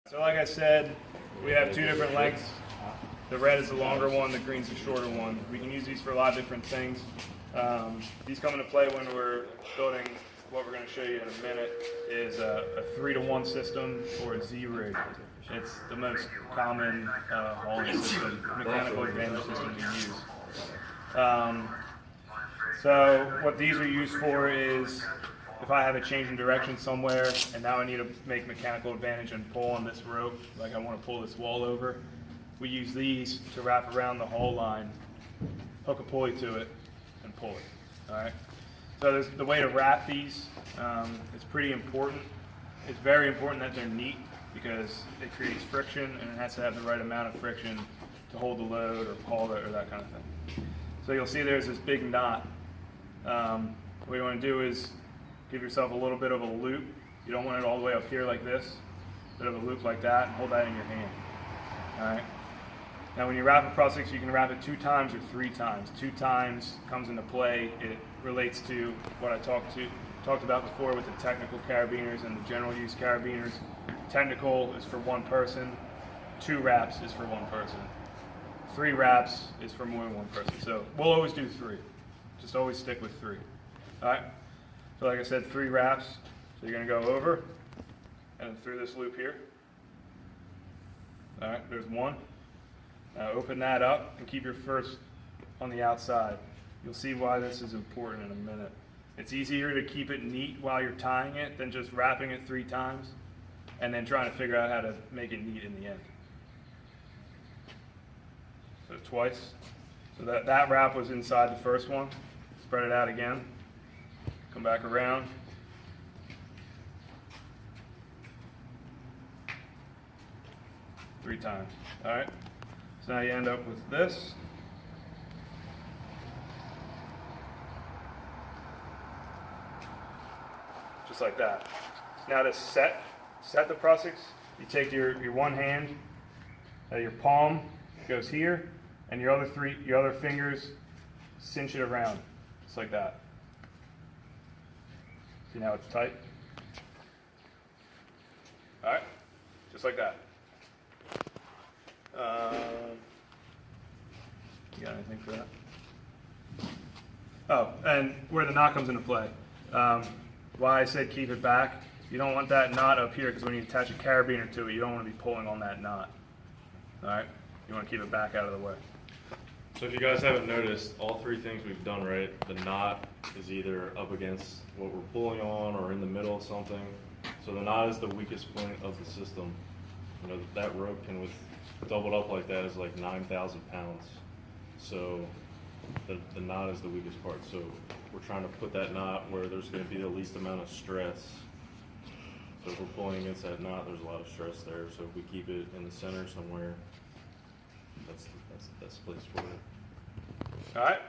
So like I said, we have two different lengths. The red is the longer one, the green's the shorter one. We can use these for a lot of different things. These come into play when we're building what we're going to show you in a minute is a 3-to-1 system or a Z-rig. It's the most common hauling system, mechanical advantage system we use. So what these are used for is if I have a change in direction somewhere and now I need to make mechanical advantage and pull on this rope, like I want to pull this wall over, we use these to wrap around the haul line, hook a pulley to it, and pull it. All right. So the way to wrap these is pretty important. It's very important that they're neat because it creates friction and it has to have the right amount of friction to hold the load or haul it or that kind of thing. So you'll see there's this big knot. What you want to do is give yourself a little bit of a loop. You don't want it all the way up here like this. A bit of a loop like that, and hold that in your hand. All right. Now when you wrap a Prusik, you can wrap it 2 times or 3 times. 2 times comes into play. It relates to what I talked about before with the technical carabiners and the general use carabiners. Technical is for 1 person. 2 wraps is for 1 person. 3 wraps is for more than 1 person. So we'll always do 3. Just always stick with 3. All right. So like I said, 3 wraps. So you're going to go over and through this loop here. All right. There's 1. Now open that up and keep your first on the outside. You'll see why this is important in a minute. It's easier to keep it neat while you're tying it than just wrapping it 3 times and then trying to figure out how to make it neat in the end. So twice. So that wrap was inside the first one. Spread it out again. Come back around. Three times. All right. So now you end up with this. Just like that. Now to set the Prusiks, you take your one hand, your palm goes here, and your other fingers cinch it around, just like that. See now it's tight? All right, just like that. You got anything for that? Oh, and where the knot comes into play. Why I said keep it back, you don't want that knot up here because when you attach a carabiner to it, you don't want to be pulling on that knot. All right, you want to keep it back out of the way. So if you guys haven't noticed, all 3 things we've done right, the knot is either up against what we're pulling on or in the middle of something. So the knot is the weakest point of the system. You know, that rope can, with doubled up like that, is like 9,000 pounds. So the knot is the weakest part. So we're trying to put that knot where there's going to be the least amount of stress. So if we're pulling against that knot, there's a lot of stress there. So if we keep it in the center somewhere, that's the best place for it. All right.